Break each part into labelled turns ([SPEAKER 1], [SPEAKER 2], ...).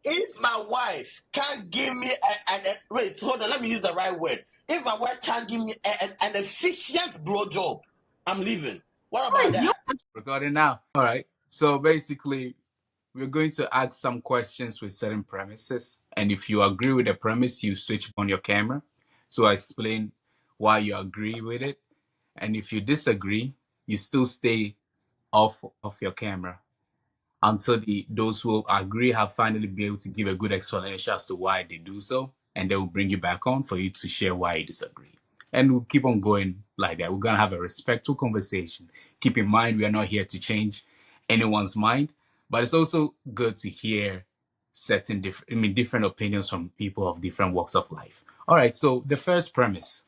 [SPEAKER 1] If my wife can't give me wait, hold on, let me use the right word. If my wife can't give me an efficient blowjob, I'm leaving. What about that?
[SPEAKER 2] Recording now. All right. So basically, we're going to ask some questions with certain premises. And if you agree with the premise, you switch on your camera to explain why you agree with it. And if you disagree, you still stay off your camera until those who agree have finally been able to give a good explanation as to why they do so, and they will bring you back on for you to share why you disagree. And we'll keep on going like that. We're gonna have a respectful conversation. Keep in mind, we are not here to change anyone's mind, but it's also good to hear different opinions from people of different walks of life. All right. So the first premise.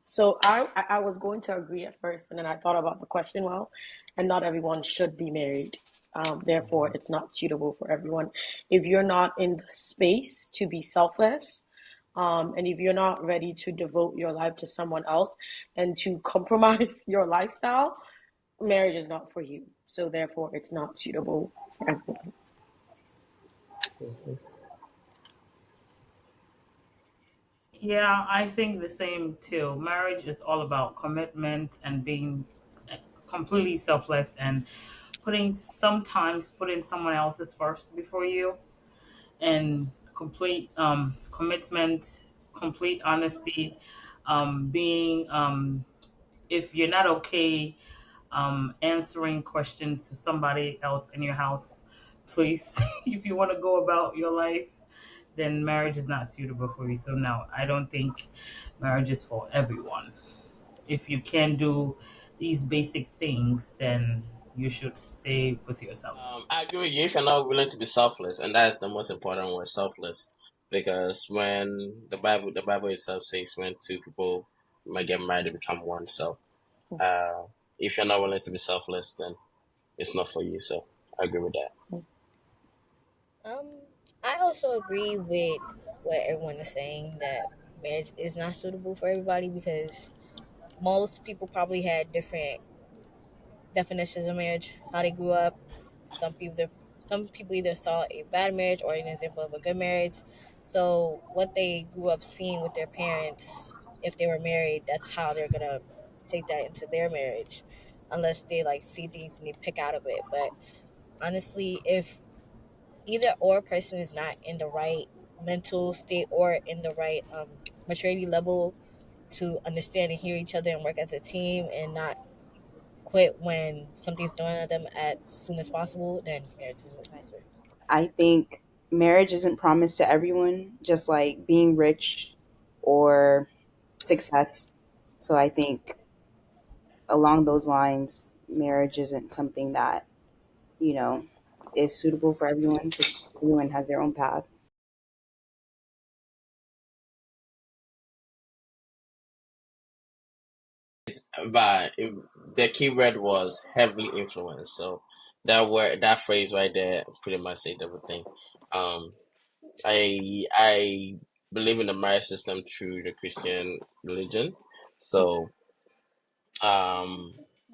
[SPEAKER 3] So I was going to agree at first, and then I thought about the question well, and not everyone should be married. Therefore, it's not suitable for everyone. If you're not in the space to be selfless, and if you're not ready to devote your life to someone else and to compromise your lifestyle, marriage is not for you. So therefore, it's not suitable for everyone.
[SPEAKER 4] Yeah, I think the same too. Marriage is all about commitment and being completely selfless and putting someone else's first before you, and complete commitment, complete honesty, being if you're not okay answering questions to somebody else in your house, please, if you want to go about your life, then marriage is not suitable for you. So no, I don't think marriage is for everyone. If you can do these basic things, then you should stay with yourself.
[SPEAKER 1] I agree with you if you're not willing to be selfless, and that's the most important word, selfless. Because when the Bible itself says when two people might get married, they become one. So uh, if you're not willing to be selfless, then it's not for you. So I agree with that.
[SPEAKER 5] Um, I also agree with what everyone is saying that marriage is not suitable for everybody because most people probably had different definitions of marriage, how they grew up. Some people either saw a bad marriage or an example of a good marriage. So what they grew up seeing with their parents, if they were married, that's how they're gonna take that into their marriage, unless they like see things and they pick out of it. But honestly, if either or person is not in the right mental state or in the right maturity level to understand and hear each other and work as a team and not quit when something's thrown at them as soon as possible, then marriage isn't nicer.
[SPEAKER 6] I think marriage isn't promised to everyone, just like being rich or success. So I think along those lines, marriage isn't something that, you know, is suitable for everyone because everyone has their own path.
[SPEAKER 1] But the key word was heavily influenced. So that phrase right there, pretty much said everything. Um, I believe in the marriage system through the Christian religion. So um,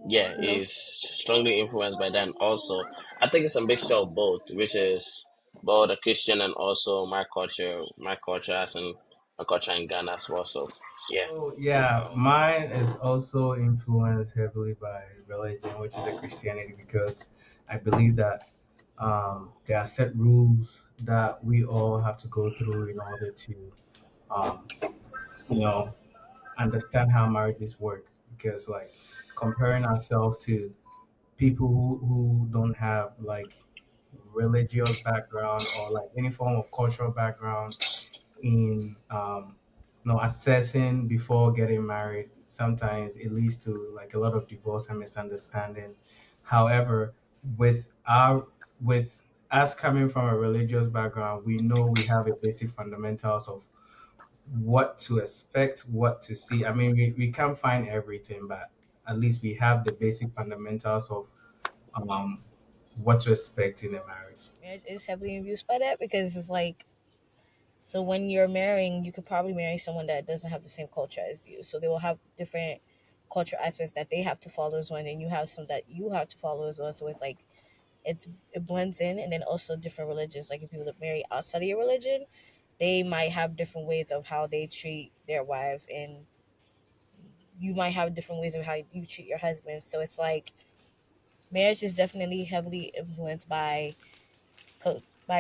[SPEAKER 1] yeah, is strongly influenced by that. And also, I think it's a mixture of both, which is both the Christian and also my culture as in my culture in Ghana as well. So yeah.
[SPEAKER 7] So yeah, mine is also influenced heavily by religion, which is the Christianity, because I believe that there are set rules that we all have to go through in order to, um, you know, understand how marriages work. Because like comparing ourselves to people who don't have like religious background or like any form of cultural background in assessing before getting married, sometimes it leads to like a lot of divorce and misunderstanding. However, with our with us coming from a religious background, we know we have a basic fundamentals of what to expect, what to see. I mean, we can't find everything, but at least we have the basic fundamentals of um what to expect in a marriage.
[SPEAKER 5] marriage is heavily influenced by that because it's like, so when you're marrying, you could probably marry someone that doesn't have the same culture as you. So they will have different culture aspects that they have to follow as well, and then you have some that you have to follow as well. So it's like it blends in, and then also different religions. Like if you marry outside of your religion, they might have different ways of how they treat their wives, and you might have different ways of how you treat your husband. So it's like marriage is definitely heavily influenced by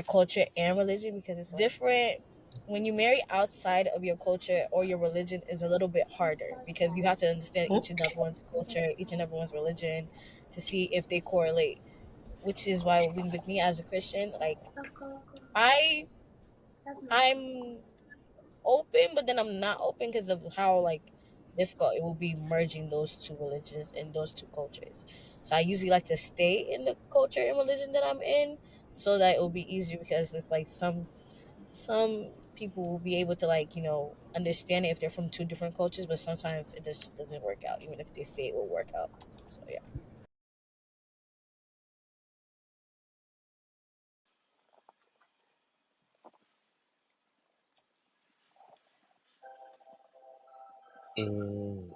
[SPEAKER 5] culture and religion because it's different. When you marry outside of your culture or your religion is a little bit harder because you have to understand
[SPEAKER 3] Hmm?
[SPEAKER 5] each and everyone's culture, each and everyone's religion to see if they correlate. Which is why with me as a Christian, like I I'm open, but then I'm not open because of how like difficult it will be merging those two religions and those two cultures. So I usually like to stay in the culture and religion that I'm in, so that it will be easier because it's like some people will be able to like understand it if they're from two different cultures, but sometimes it just doesn't work out, even if they say it will work out. So yeah.
[SPEAKER 1] Mm,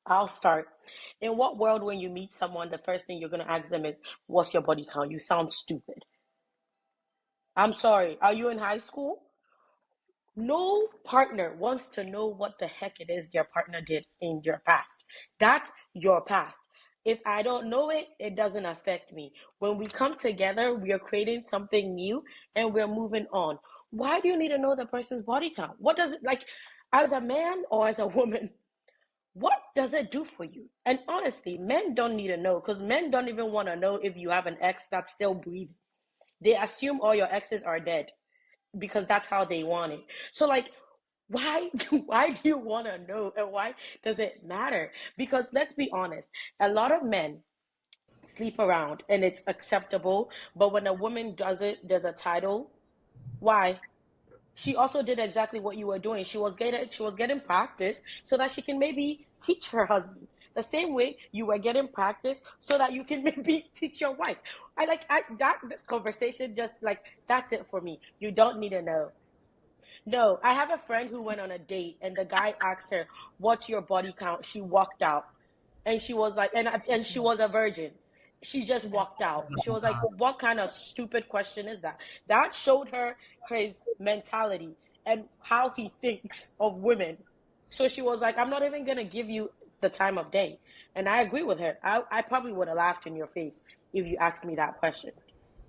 [SPEAKER 3] I'll start. In what world, when you meet someone, the first thing you're going to ask them is, "What's your body count?" You sound stupid. I'm sorry. Are you in high school? No partner wants to know what the heck it is your partner did in your past. That's your past. If I don't know it, it doesn't affect me. When we come together, we are creating something new and we're moving on. Why do you need to know the person's body count? What does it like as a man or as a woman? What does it do for you? And honestly, men don't need to know because men don't even want to know if you have an ex that's still breathing. They assume all your exes are dead because that's how they want it. So like why why do you want to know and why does it matter? Because let's be honest, a lot of men sleep around and it's acceptable, but when a woman does it, there's a title. Why? She also did exactly what you were doing. She was getting practice so that she can maybe teach her husband. The same way you were getting practice so that you can maybe teach your wife. I that this conversation just like that's it for me. You don't need to know. No, I have a friend who went on a date and the guy asked her, "What's your body count?" She walked out. And she was like and she was a virgin. She just walked out. She was like, "What kind of stupid question is that?" That showed her his mentality and how he thinks of women. So she was like, "I'm not even going to give you the time of day." And I agree with her. I probably would have laughed in your face if you asked me that question.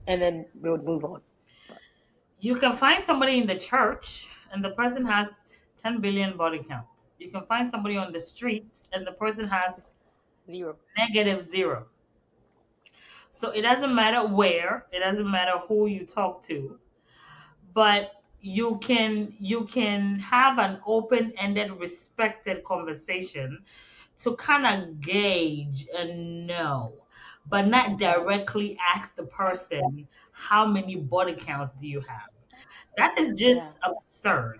[SPEAKER 3] And then we would move on. But
[SPEAKER 4] You can find somebody in the church and the person has 10 billion body counts. You can find somebody on the street and the person has
[SPEAKER 3] zero.
[SPEAKER 4] -0. So it doesn't matter where, it doesn't matter who you talk to, but you can have an open-ended, respected conversation to kind of gauge and know, but not directly ask the person how many body counts do you have. That is
[SPEAKER 3] Yeah.
[SPEAKER 4] just absurd.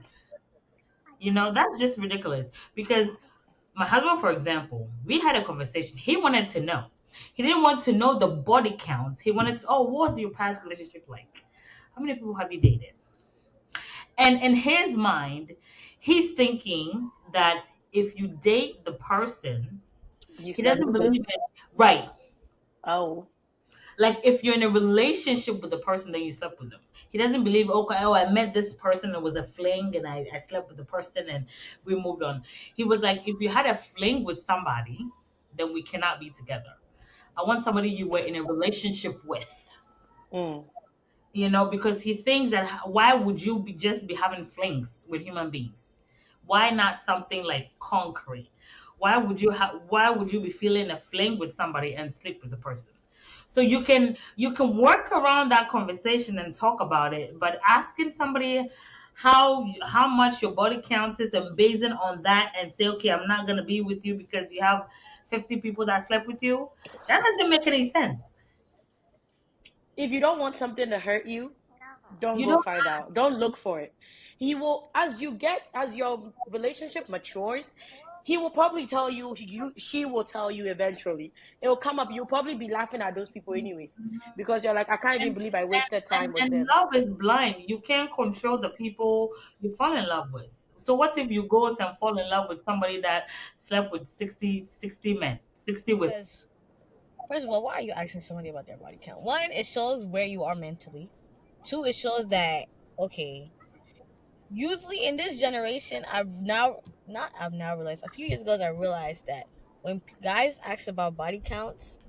[SPEAKER 4] That's just ridiculous. Because my husband, for example, we had a conversation. He wanted to know. He didn't want to know the body count. He wanted to, oh, what was your past relationship like? How many people have you dated? And in his mind, he's thinking that if you date the person,
[SPEAKER 3] You
[SPEAKER 4] he
[SPEAKER 3] slept
[SPEAKER 4] doesn't
[SPEAKER 3] with them?
[SPEAKER 4] believe it. Right.
[SPEAKER 3] Oh.
[SPEAKER 4] Like if you're in a relationship with the person, then you slept with them. He doesn't believe, okay, oh, I met this person, it was a fling, and I slept with the person and we moved on. He was like, if you had a fling with somebody, then we cannot be together. I want somebody you were in a relationship with.
[SPEAKER 3] Mm.
[SPEAKER 4] Because he thinks that why would you just be having flings with human beings? Why not something like concrete? Why would you be feeling a fling with somebody and sleep with the person? So you can work around that conversation and talk about it, but asking somebody how much your body count is and basing on that and say, okay, I'm not gonna be with you because you have 50 people that slept with you, that doesn't make any sense.
[SPEAKER 3] If you don't want something to hurt you, don't
[SPEAKER 4] You
[SPEAKER 3] go
[SPEAKER 4] don't
[SPEAKER 3] find out. Don't look for it. He will, as your relationship matures, he will probably tell you, she will tell you eventually. It will come up. You'll probably be laughing at those people anyways, because you're like, I can't even
[SPEAKER 4] And,
[SPEAKER 3] believe I wasted time with
[SPEAKER 4] and
[SPEAKER 3] them.
[SPEAKER 4] love is blind. You can't control the people you fall in love with. So what if you go and fall in love with somebody that slept with 60 men, 60 women?
[SPEAKER 5] Because first of all, why are you asking somebody about their body count? One, it shows where you are mentally. Two, it shows that okay. Usually in this generation, I've now realized a few years ago I realized that when guys ask about body counts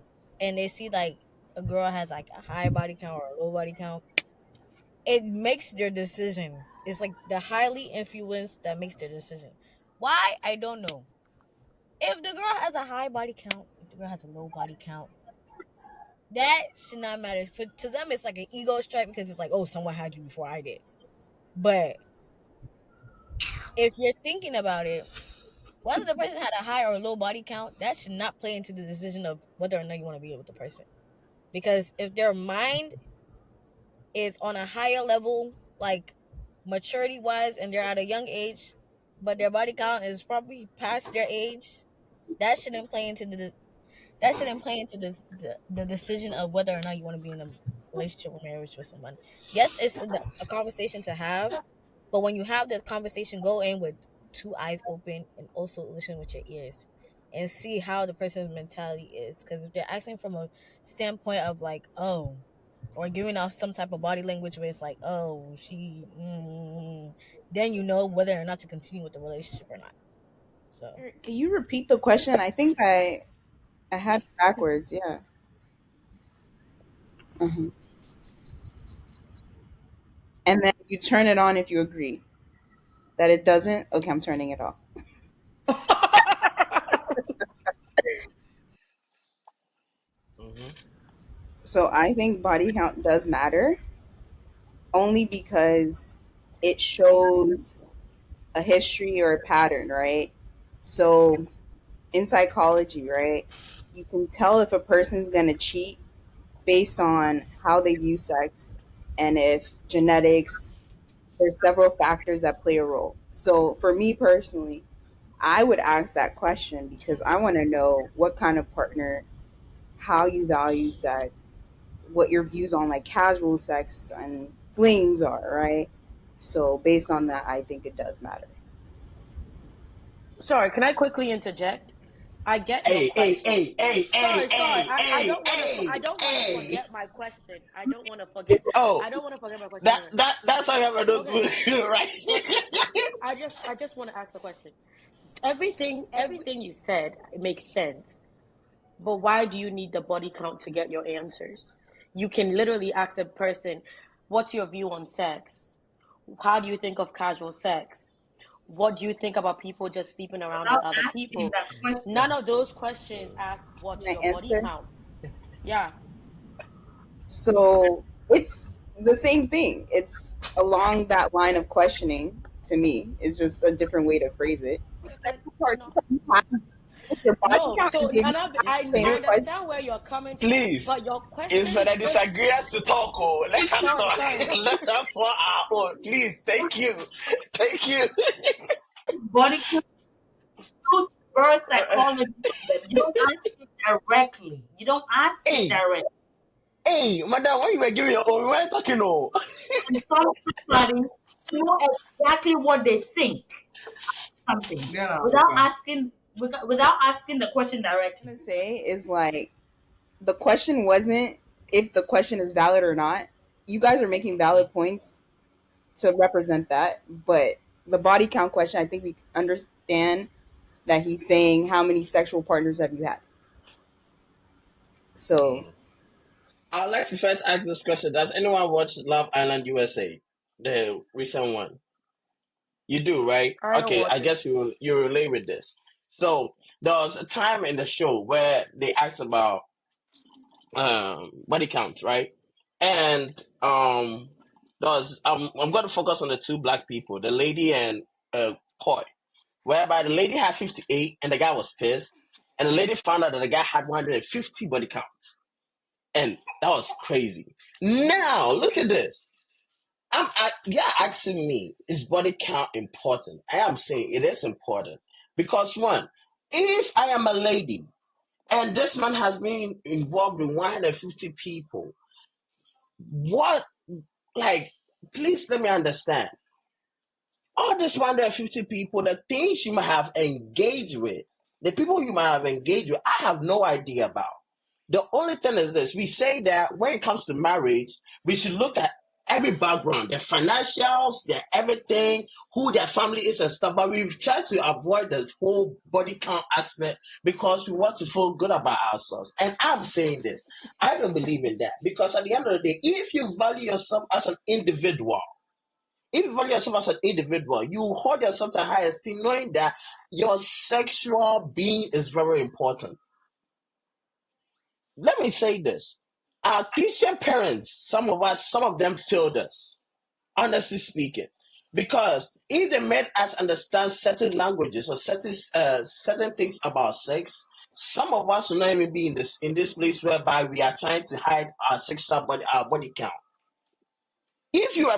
[SPEAKER 5] and they see like a girl has like a high body count or a low body count, it makes their decision. It's like the highly influenced that makes their decision. Why? I don't know. If the girl has a high body count, if the girl has a low body count, that should not matter. To them, it's like an ego strike because it's like, oh, someone had you before I did. But if you're thinking about it, whether the person had a high or low body count, that should not play into the decision of whether or not you want to be with the person. Because if their mind is on a higher level, like maturity wise, and they're at a young age, but their body count is probably past their age, that shouldn't play into the decision of whether or not you want to be in a relationship or marriage with someone. Yes, it's a conversation to have, but when you have this conversation, go in with two eyes open and also listen with your ears and see how the person's mentality is. Because if they're acting from a standpoint of like, oh, or giving off some type of body language where it's like, oh, then you know whether or not to continue with the relationship or not. So
[SPEAKER 6] Can you repeat the question? I think I had it backwards. Yeah. Mhm. And then you turn it on if you agree. That it doesn't? Okay, I'm turning it off.
[SPEAKER 1] Mm-hmm.
[SPEAKER 6] So I think body count does matter only because it shows a history or a pattern, right? So in psychology, right, you can tell if a person's going to cheat based on how they view sex and if genetics, there's several factors that play a role. So for me personally, I would ask that question because I want to know what kind of partner, how you value sex, what your views on like casual sex and flings are, right? So based on that, I think it does matter.
[SPEAKER 3] Sorry, can I quickly interject? I get your
[SPEAKER 1] Hey, hey,
[SPEAKER 3] question.
[SPEAKER 1] hey, hey, hey,
[SPEAKER 3] Sorry.
[SPEAKER 1] hey,
[SPEAKER 3] I
[SPEAKER 1] hey,
[SPEAKER 3] don't want to. I
[SPEAKER 1] hey,
[SPEAKER 3] don't want to
[SPEAKER 1] hey.
[SPEAKER 3] forget my question. I don't want to forget.
[SPEAKER 1] Oh,
[SPEAKER 3] I don't want to forget my question.
[SPEAKER 1] that
[SPEAKER 3] Anyway.
[SPEAKER 1] that that's how you have a
[SPEAKER 3] Okay.
[SPEAKER 1] notebook, right?
[SPEAKER 3] But I just want to ask a question. Everything you said, it makes sense. But why do you need the body count to get your answers? You can literally ask a person, "What's your view on sex? How do you think of casual sex? What do you think about people just sleeping around with
[SPEAKER 4] Without
[SPEAKER 3] other
[SPEAKER 4] asking
[SPEAKER 3] people?"
[SPEAKER 4] that
[SPEAKER 3] None
[SPEAKER 4] question.
[SPEAKER 3] of those questions ask
[SPEAKER 6] Can
[SPEAKER 3] what's
[SPEAKER 6] I
[SPEAKER 3] your body
[SPEAKER 6] answer?
[SPEAKER 3] count. Yeah.
[SPEAKER 6] So it's the same thing. It's along that line of questioning to me. It's just a different way to phrase it.
[SPEAKER 3] I said,
[SPEAKER 6] Part
[SPEAKER 3] no.
[SPEAKER 6] you have with your body
[SPEAKER 3] No,
[SPEAKER 6] count and
[SPEAKER 3] so
[SPEAKER 6] give
[SPEAKER 3] and
[SPEAKER 6] me the
[SPEAKER 3] I
[SPEAKER 6] same
[SPEAKER 1] You
[SPEAKER 6] question.
[SPEAKER 3] understand where you're coming from,
[SPEAKER 1] please.
[SPEAKER 3] but your
[SPEAKER 1] It's
[SPEAKER 3] question
[SPEAKER 1] for the
[SPEAKER 3] just
[SPEAKER 1] disagreeers to talk. Oh, let us
[SPEAKER 3] sorry,
[SPEAKER 1] talk.
[SPEAKER 3] sorry.
[SPEAKER 1] Let us want our own. Please, thank you, thank you.
[SPEAKER 4] Body count, use reverse psychology with them. You don't ask it directly. You don't ask it
[SPEAKER 1] Hey,
[SPEAKER 4] directly.
[SPEAKER 1] hey, madam, when you were giving your own, we were talking. Oh,
[SPEAKER 4] And somebody to know exactly what they think something
[SPEAKER 7] Yeah,
[SPEAKER 4] without asking the question
[SPEAKER 6] I'm
[SPEAKER 4] directly.
[SPEAKER 6] gonna say is like the question wasn't if the question is valid or not. You guys are making valid points to represent that, but the body count question, I think we understand that he's saying how many sexual partners have you had. So
[SPEAKER 1] I'd like to first ask this question: does anyone watch Love Island USA, the recent one? You do, right?
[SPEAKER 3] I don't
[SPEAKER 1] Okay,
[SPEAKER 3] watch
[SPEAKER 1] I
[SPEAKER 3] it.
[SPEAKER 1] guess you relate with this. So there was a time in the show where they asked about body count, right? And there was I'm going to focus on the two black people, the lady and Coy, whereby the lady had 58 and the guy was pissed, and the lady found out that the guy had 150 body counts, and that was crazy. Now look at this. Yeah, asking me, is body count important? I am saying it is important because one, if I am a lady and this man has been involved in 150 people, what, like, please let me understand. All these 150 people, the things you might have engaged with, the people you might have engaged with, I have no idea about. The only thing is this: we say that when it comes to marriage, we should look at every background, their financials, their everything, who their family is and stuff. But we've tried to avoid this whole body count aspect because we want to feel good about ourselves. And I'm saying this: I don't believe in that because at the end of the day, if you value yourself as an individual, if you value yourself as an individual, you hold yourself to high esteem, knowing that your sexual being is very important. Let me say this. Our Christian parents, some of them failed us, honestly speaking. Because if they made us understand certain languages or certain things about sex, some of us will not even be in this place whereby we are trying to hide our body count. If you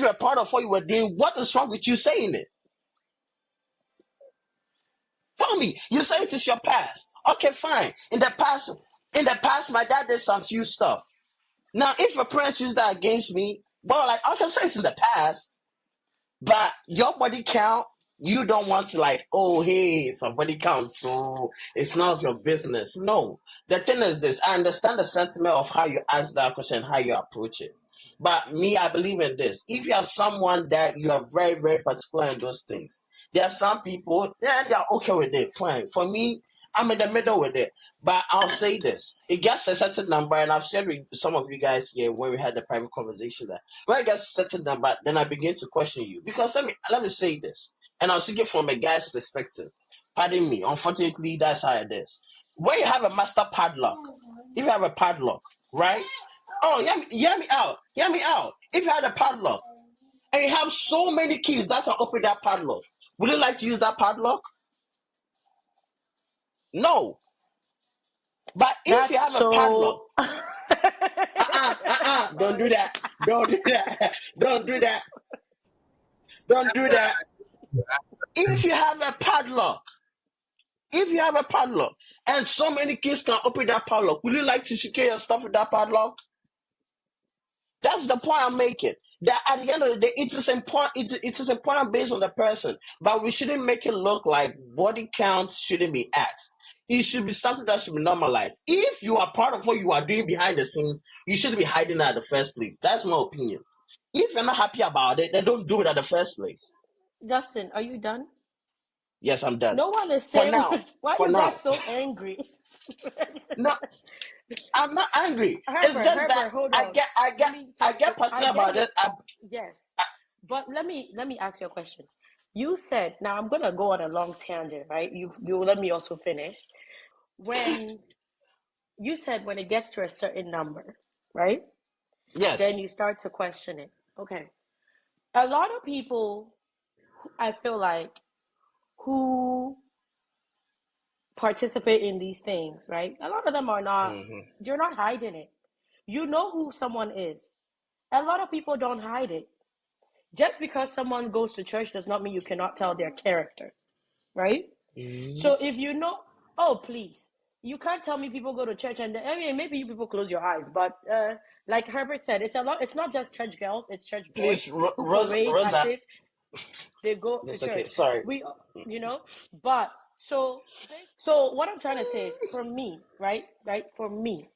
[SPEAKER 1] are part of what you were doing, what is wrong with you saying it? Tell me, you say it is your past. Okay, fine. In the past, my dad did some few stuff. Now, if your parents use that against me, well, like I can say it's in the past, but your body count, you don't want to like, oh, hey, it's my body count, so it's not your business. No. The thing is this: I understand the sentiment of how you ask that question, how you approach it. But me, I believe in this. If you have someone that you are very, very particular in those things, there are some people, yeah, they're okay with it. Fine. For me, I'm in the middle with it. But I'll say this: it gets a certain number, and I've shared with some of you guys here when we had the private conversation that when I get a certain number, then I begin to question you. Because let me say this, and I'll see it from a guy's perspective. Pardon me. Unfortunately, that's how it is. When you have a master padlock, if you have a padlock, right? Oh, hear me out. Hear me out. If you had a padlock and you have so many keys that can open that padlock, would you like to use that padlock? No. But if you
[SPEAKER 3] That's
[SPEAKER 1] have a padlock,
[SPEAKER 3] so.
[SPEAKER 1] don't do
[SPEAKER 3] Sorry.
[SPEAKER 1] that. Don't do that. Don't do that. Don't do that. If you have a padlock, if you have a padlock and so many keys can open that padlock, would you like to secure your stuff with that padlock? That's the point I'm making. That at the end of the day, it is important. It is important based on the person, but we shouldn't make it look like body count shouldn't be asked. It should be something that should be normalized. If you are part of what you are doing behind the scenes, you shouldn't be hiding it at the first place. That's my opinion. If you're not happy about it, then don't do it at the first place.
[SPEAKER 3] Justin, are you done?
[SPEAKER 1] Yes, I'm done.
[SPEAKER 3] No one is
[SPEAKER 1] For
[SPEAKER 3] saying
[SPEAKER 1] now.
[SPEAKER 3] why
[SPEAKER 1] For
[SPEAKER 3] you
[SPEAKER 1] now.
[SPEAKER 3] got so angry.
[SPEAKER 1] No, I'm not angry. It's
[SPEAKER 3] Herbert,
[SPEAKER 1] just that
[SPEAKER 3] Herbert, hold
[SPEAKER 1] I
[SPEAKER 3] on.
[SPEAKER 1] get I
[SPEAKER 3] Let
[SPEAKER 1] get
[SPEAKER 3] me
[SPEAKER 1] I
[SPEAKER 3] talk to.
[SPEAKER 1] get
[SPEAKER 3] I
[SPEAKER 1] passionate
[SPEAKER 3] get
[SPEAKER 1] about
[SPEAKER 3] your
[SPEAKER 1] it.
[SPEAKER 3] yes, but let me ask you a question. You said now I'm gonna go on a long tangent, right? You let me also finish. When you said when it gets to a certain number, right? Then
[SPEAKER 1] Yes.
[SPEAKER 3] you start to question it. Okay, a lot of people, I feel like, who participate in these things, right? A lot of them are not.
[SPEAKER 1] Hmm.
[SPEAKER 3] You're not hiding it. You know who someone is. A lot of people don't hide it. Just because someone goes to church does not mean you cannot tell their character, right?
[SPEAKER 1] Hmm.
[SPEAKER 3] So if you know, oh please, you can't tell me people go to church and I mean maybe you people close your eyes, but like Herbert said, it's a lot. It's not just church girls; it's church boys
[SPEAKER 1] Please,
[SPEAKER 3] who parade as
[SPEAKER 1] Rosa.
[SPEAKER 3] if they go to
[SPEAKER 1] That's okay.
[SPEAKER 3] church.
[SPEAKER 1] Sorry.
[SPEAKER 3] We, you know, but so what I'm trying to say is, for me, right, for me,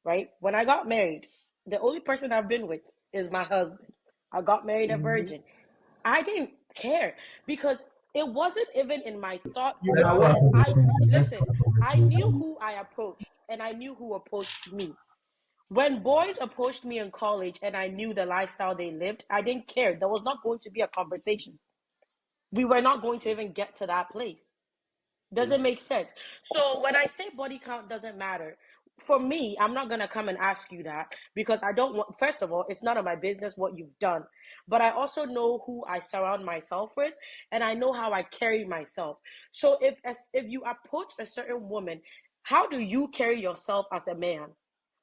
[SPEAKER 3] right, when I got married, the only person I've been with is my husband. I got married a
[SPEAKER 1] Hmm.
[SPEAKER 3] virgin. I didn't care because it wasn't even in my thought
[SPEAKER 7] You know what?
[SPEAKER 3] process. I listen, I knew who I approached and I knew who approached me. When boys approached me in college and I knew the lifestyle they lived, I didn't care. There was not going to be a conversation. We were not going to even get to that place. Does it make sense? So when I say body count doesn't matter, for me, I'm not gonna come and ask you that because I don't want. First of all, it's none of my business what you've done, but I also know who I surround myself with, and I know how I carry myself. So if you approach a certain woman, how do you carry yourself as a man?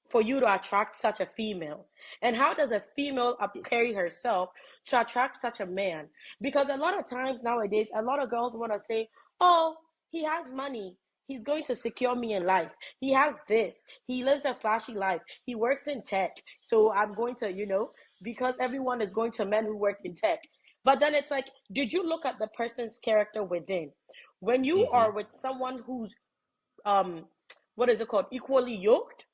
[SPEAKER 3] for you to attract such a female? And how does a female carry herself to attract such a man? Because a lot of times nowadays, a lot of girls want to say, oh, he has money. He's going to secure me in life. He has this. He lives a flashy life. He works in tech. So I'm going to, because everyone is going to men who work in tech. But then it's like, did you look at the person's character within? When you are with someone who's what is it called, equally yoked,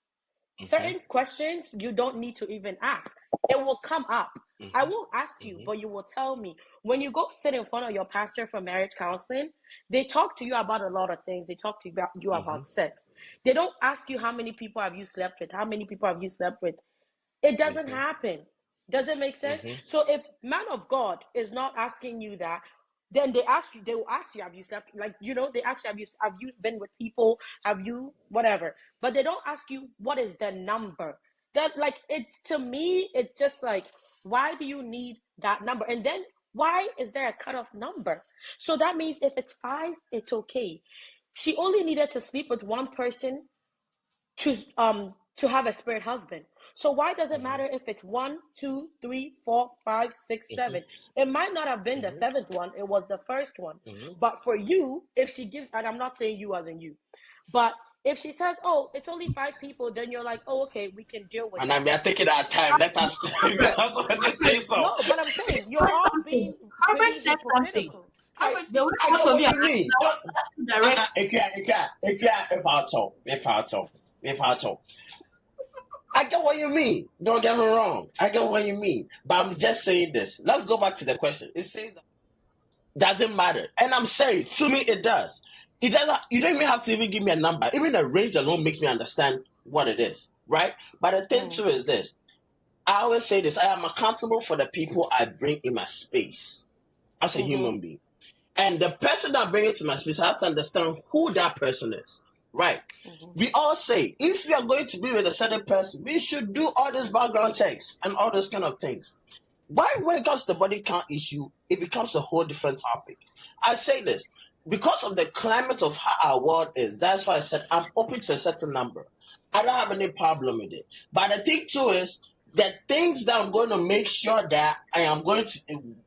[SPEAKER 3] certain questions you don't need to even ask. It will come up. I will ask you, but you will tell me. When you go sit in front of your pastor for marriage counseling, they talk to you about a lot of things. They talk to you about sex. They don't ask you how many people have you slept with, how many people have you slept with. It doesn't happen. Does it make sense? So if man of God is not asking you that, then they will ask you, have you slept? Like, they ask you, have you been with people? Have you whatever? But they don't ask you what is the number. That, like, it, to me, it's just like, why do you need that number? And then why is there a cutoff number? So that means if it's 5, it's okay. She only needed to sleep with one person to have a spirit husband. So why does it matter if it's 1, 2, 3, 4, 5, 6, 7? It might not have been the 7th one. It was the first one. But for you, if she gives, and I'm not saying you as in you, but if she says, oh, it's only 5 people, then you're like, oh, okay, we can deal with it.
[SPEAKER 1] And I'm taking our time. Let us say so.
[SPEAKER 3] No, but I'm saying you're all being pretty hypocritical.
[SPEAKER 1] I get what you mean. I get what you mean. Don't get me wrong. I get what you mean. But I'm just saying this. Let's go back to the question. It says doesn't matter. And I'm saying, to me, it does. It doesn't. You don't even have to even give me a number. Even a range alone makes me understand what it is, right? But the thing too is this. I always say this. I am accountable for the people I bring in my space as a human being. And the person that I bring into my space, I have to understand who that person is, right? We all say, if you are going to be with a certain person, we should do all these background checks and all those kind of things. Why, when it comes to the body count issue, it becomes a whole different topic. I say this, because of the climate of how our world is, that's why I said I'm open to a certain number. I don't have any problem with it. But the thing too is, the things that I'm going to make sure that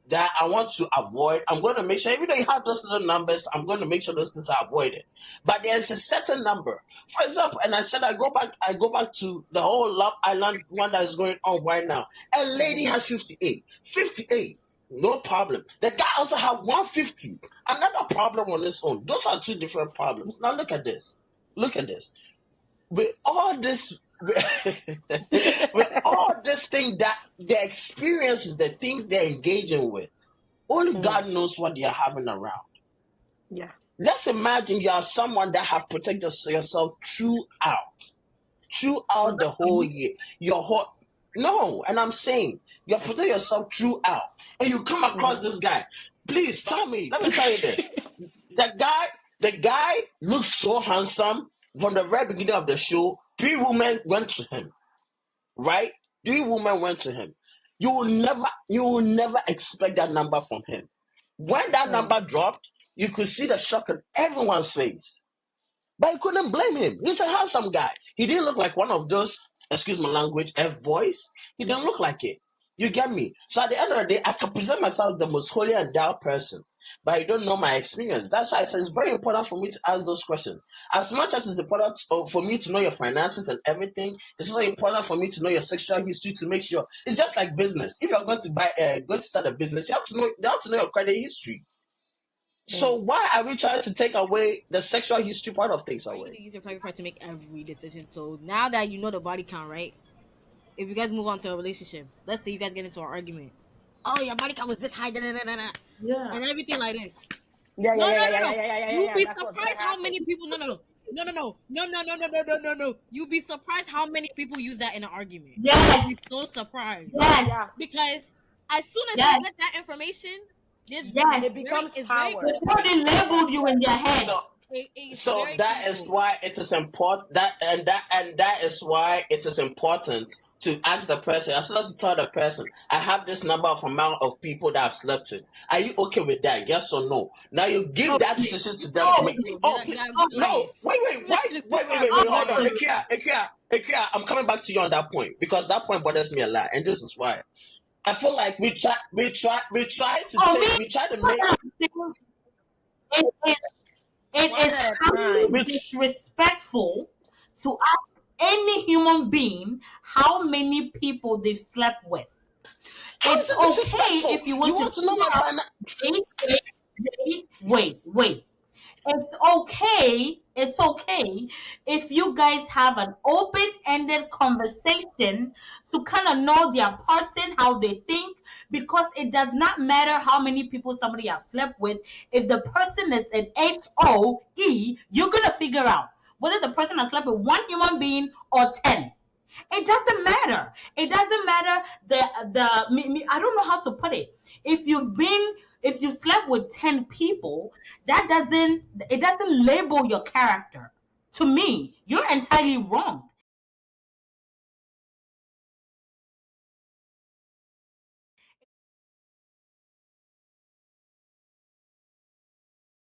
[SPEAKER 1] that I want to avoid, I'm going to make sure, even though you have those little numbers, I'm going to make sure those things are avoided. But there's a certain number. For example, and I said I go back to the whole Love Island one that is going on right now. A lady has 58. 58. No problem. The guy also have 150. Another problem on his own. Those are 2 different problems. Now look at this. With all this with all this thing, that the experiences, the things they're engaging with, only God knows what they're having around.
[SPEAKER 3] Yeah.
[SPEAKER 1] Let's imagine you are someone that have protected yourself throughout the whole year. No, and I'm saying you have protected yourself throughout, and you come across this guy. Please tell me. Let me tell you this: the guy looks so handsome from the very beginning of the show. 3 women went to him, right? 3 women went to him. You will never expect that number from him. When that number dropped, you could see the shock on everyone's face. But you couldn't blame him. He's a handsome guy. He didn't look like one of those, excuse my language, F-boys. He didn't look like it. You get me? So at the end of the day, I can present myself the most holy and devout person, but you don't know my experience. That's why I say it's very important for me to ask those questions. As much as it's important for me to know your finances and everything, it's also important for me to know your sexual history to make sure. It's just like business. If you're going to start a you have to know your credit history. So why are we trying to take away the sexual history part of things away?
[SPEAKER 5] You need to use your private part to make every decision. So now that you know the body count, right? If you guys move on to a relationship, let's say you guys get into an argument. Oh, your body count was this high, and everything like this.
[SPEAKER 3] Yeah.
[SPEAKER 5] You'd be surprised how many people. No. You'd be surprised how many people use that in an argument.
[SPEAKER 4] Yes.
[SPEAKER 5] You'd be so surprised.
[SPEAKER 4] Yes.
[SPEAKER 3] Yeah.
[SPEAKER 5] Because as soon as you get that information,
[SPEAKER 3] it becomes power.
[SPEAKER 4] Before they labeled you in their head.
[SPEAKER 1] So that is why it is important that is why it is important to ask the person, as soon as you tell the person, I have this number of amount of people that I've slept with. Are you okay with that? Yes or no? Now you give that
[SPEAKER 4] Okay.
[SPEAKER 1] decision to them to
[SPEAKER 5] Yes,
[SPEAKER 1] make.
[SPEAKER 4] Okay.
[SPEAKER 5] no,
[SPEAKER 1] Oh,
[SPEAKER 5] you
[SPEAKER 1] please,
[SPEAKER 5] are
[SPEAKER 1] no,
[SPEAKER 5] biased.
[SPEAKER 1] wait. Hold on,
[SPEAKER 4] Okay.
[SPEAKER 1] Ikea, I'm coming back to you on that point because that point bothers me a lot, and this is why. I feel like
[SPEAKER 4] For me,
[SPEAKER 1] we try to
[SPEAKER 4] what
[SPEAKER 1] make,
[SPEAKER 4] I'm saying is it
[SPEAKER 3] One
[SPEAKER 4] is
[SPEAKER 3] at a
[SPEAKER 4] highly
[SPEAKER 3] time.
[SPEAKER 1] which,
[SPEAKER 4] disrespectful to ask any human being how many people they've slept with.
[SPEAKER 1] how is
[SPEAKER 4] It's
[SPEAKER 1] it
[SPEAKER 4] okay
[SPEAKER 1] disrespectful?
[SPEAKER 4] if you
[SPEAKER 1] You
[SPEAKER 4] want to
[SPEAKER 1] want to know
[SPEAKER 4] figure
[SPEAKER 1] my
[SPEAKER 4] out.
[SPEAKER 1] final?
[SPEAKER 4] Wait. It's okay if you guys have an open-ended conversation to kind of know their person, how they think, because it does not matter how many people somebody have slept with. If the person is an HOE, you're gonna figure out whether the person has slept with one human being or 10. It doesn't matter. It doesn't matter. I don't know how to put it. If you slept with 10 people, it doesn't label your character. To me, you're entirely wrong.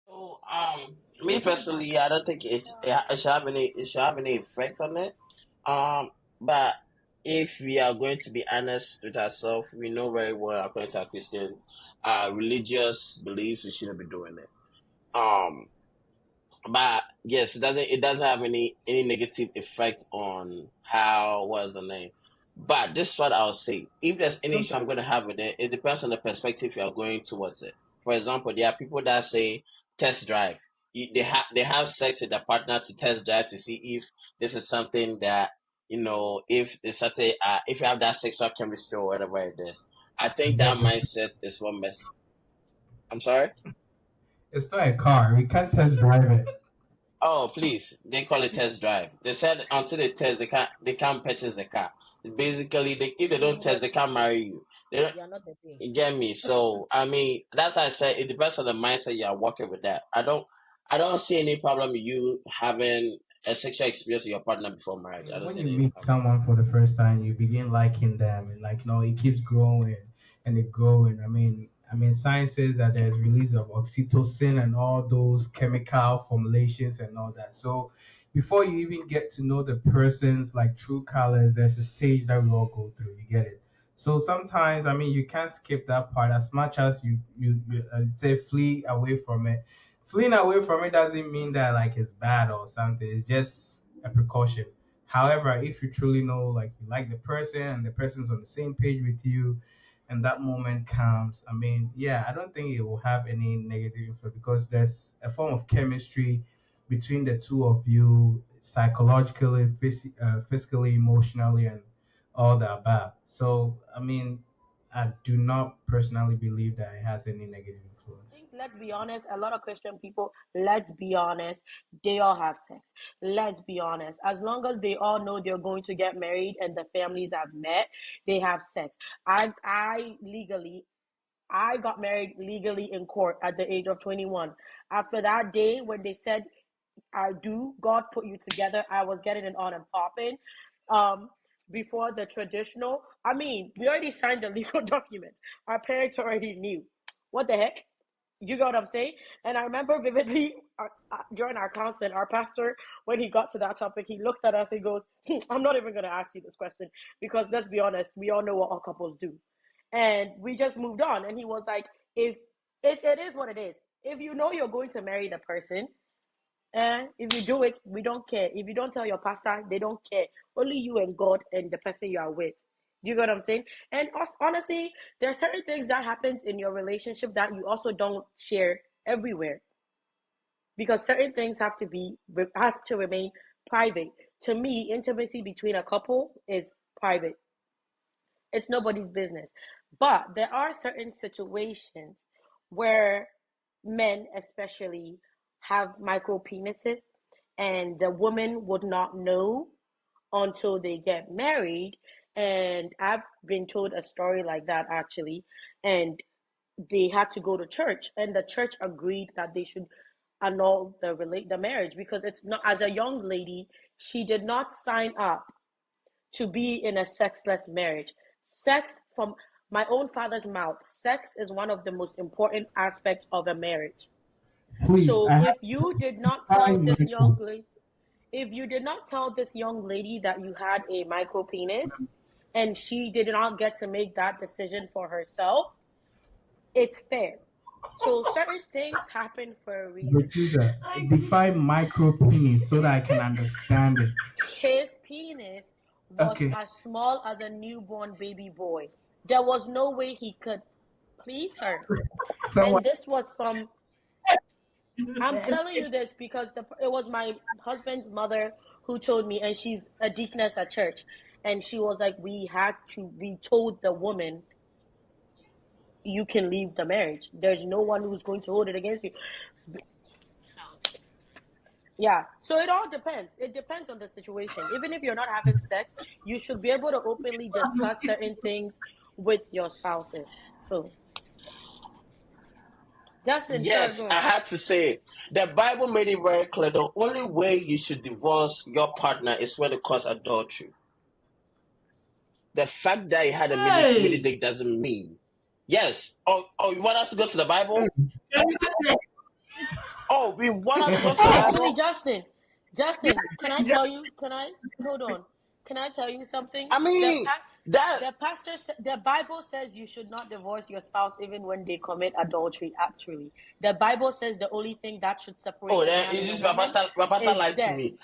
[SPEAKER 1] So, me personally, I don't think it should have any effect on it. But if we are going to be honest with ourselves, we know very well, according to our Christian, religious beliefs, we shouldn't be doing it. Um, but yes, it doesn't have any negative effect on how what's the name. But this is what I'll say. If there's any issue I'm going to have with it, it depends on the perspective you are going towards it. For example, there are people that say test drive. They have sex with their partner to test drive to see if this is something that, if it's something, if you have that sexual chemistry or whatever it is. I think that
[SPEAKER 7] Never.
[SPEAKER 1] mindset is what mess. I'm sorry.
[SPEAKER 7] It's not a car. We can't test drive it.
[SPEAKER 1] Oh, please! They call it test drive. They said until they test, they can't purchase the car. Basically, if they don't test,
[SPEAKER 5] But
[SPEAKER 1] they can't marry you. They don't,
[SPEAKER 5] you are not the thing.
[SPEAKER 1] you get me? So I mean, that's why I said it depends on the mindset you are working with. That I don't see any problem with you having a sexual experience with your partner before
[SPEAKER 7] I
[SPEAKER 1] marriage. I
[SPEAKER 7] mean,
[SPEAKER 1] don't
[SPEAKER 7] when
[SPEAKER 1] see
[SPEAKER 7] you
[SPEAKER 1] any
[SPEAKER 7] meet
[SPEAKER 1] problem.
[SPEAKER 7] someone for the first time, you begin liking them, and like it keeps growing and it growing. I mean, science says that there's release of oxytocin and all those chemical formulations and all that. So before you even get to know the person's like true colors, there's a stage that we all go through. You get it? So sometimes, I mean, you can't skip that part as much as you say flee away from it. Fleeing away from it doesn't mean that like it's bad or something. It's just a precaution. However, if you truly know, like you like the person and the person's on the same page with you, and that moment comes, I mean, yeah, I don't think it will have any negative influence because there's a form of chemistry between the two of you, psychologically, physically, emotionally, and all that above. So, I mean, I do not personally believe that it has any negative influence.
[SPEAKER 3] I think, let's be honest, a lot of Christian people, let's be honest, they all have sex. Let's be honest. As long as they all know they're going to get married and the families have met, they have sex. I got married legally in court at the age of 21. After that day when they said I do, God put you together, I was getting it on and popping. Um, Before the traditional, I mean, we already signed the legal documents. Our parents already knew. What the heck? You get what I'm saying? And I remember vividly during our counseling, our pastor, when he got to that topic, he looked at us and goes, I'm not even going to ask you this question because let's be honest, we all know what all couples do. And we just moved on. And he was like, if it is what it is. If you know you're going to marry the person, if you do it, we don't care. If you don't tell your pastor, they don't care. Only you and God and the person you are with. Do you get what I'm saying? And honestly, there are certain things that happens in your relationship that you also don't share everywhere because certain things have to remain private. To me, intimacy between a couple is private. It's nobody's business. But there are certain situations where men, especially, have micro penises, and the woman would not know until they get married. And I've been told a story like that actually. And they had to go to church, and the church agreed that they should annul the marriage because it's not, as a young lady, she did not sign up to be in a sexless marriage. Sex, from my own father's mouth, sex is one of the most important aspects of a marriage.
[SPEAKER 7] Please,
[SPEAKER 3] So
[SPEAKER 7] I have
[SPEAKER 3] if you did not tell
[SPEAKER 7] find
[SPEAKER 3] this
[SPEAKER 7] Michael.
[SPEAKER 3] young lady, if you did not tell this young lady that you had a micro penis and she did not get to make that decision for herself, it's fair. So certain things happen for a reason.
[SPEAKER 7] Bertusa, define micro penis so that I can understand it.
[SPEAKER 3] His penis was
[SPEAKER 7] Okay.
[SPEAKER 3] as small as a newborn baby boy. There was no way he could please her.
[SPEAKER 7] So
[SPEAKER 3] And this was from, I'm telling you this because it was my husband's mother who told me, and she's a deaconess at church. And she was like, we told the woman, you can leave the marriage. There's no one who's going to hold it against you. Yeah, so it all depends. It depends on the situation. Even if you're not having sex, you should be able to openly discuss certain things with your spouses. So, Justin, sure,
[SPEAKER 1] Yes,
[SPEAKER 3] go
[SPEAKER 1] I
[SPEAKER 3] ahead.
[SPEAKER 1] had to say it. The Bible made it very clear. The only way you should divorce your partner is when it causes adultery. The fact that he had a mini dick doesn't mean. Yes. Oh, you want us to go to the Bible? Oh, we want us to go to the
[SPEAKER 3] Actually,
[SPEAKER 1] Bible?
[SPEAKER 3] Justin, can I tell you? Hold on? Can I tell you something?
[SPEAKER 1] I mean, that.
[SPEAKER 3] The Bible says you should not divorce your spouse even when they commit adultery. Actually, the Bible says the only thing that should separate
[SPEAKER 1] Oh,
[SPEAKER 3] a
[SPEAKER 1] then
[SPEAKER 3] man
[SPEAKER 1] it
[SPEAKER 3] and a
[SPEAKER 1] just
[SPEAKER 3] woman
[SPEAKER 1] my pastor
[SPEAKER 3] is
[SPEAKER 1] lied to
[SPEAKER 3] death.
[SPEAKER 1] me.